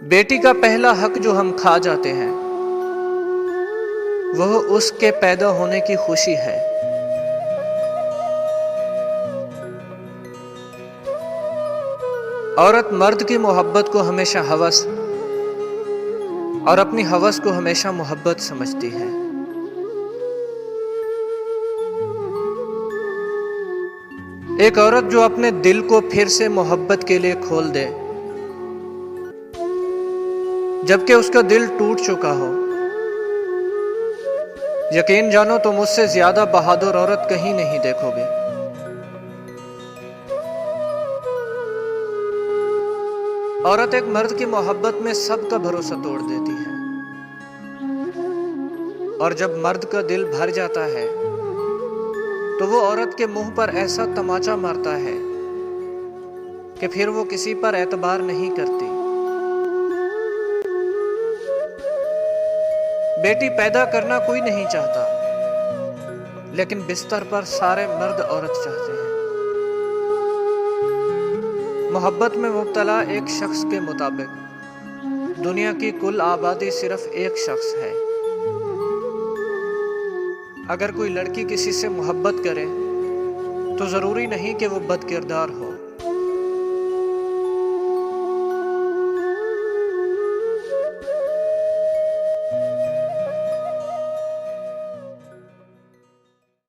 बेटी का पहला हक जो हम खा जाते हैं वह उसके पैदा होने की खुशी है। औरत मर्द की मोहब्बत को हमेशा हवस और अपनी हवस को हमेशा मोहब्बत समझती है। एक औरत जो अपने दिल को फिर से मोहब्बत के लिए खोल दे जबकि उसका दिल टूट चुका हो, यकीन जानो तुम उससे ज्यादा बहादुर औरत कहीं नहीं देखोगे। औरत एक मर्द की मोहब्बत में सबका भरोसा तोड़ देती है और जब मर्द का दिल भर जाता है तो वो औरत के मुंह पर ऐसा तमाचा मारता है कि फिर वो किसी पर एतबार नहीं करती। बेटी पैदा करना कोई नहीं चाहता, लेकिन बिस्तर पर सारे मर्द औरत चाहते हैं। मोहब्बत में मुब्तला एक शख्स के मुताबिक दुनिया की कुल आबादी सिर्फ एक शख्स है। अगर कोई लड़की किसी से मोहब्बत करे तो जरूरी नहीं कि वो बदकिरदार हो।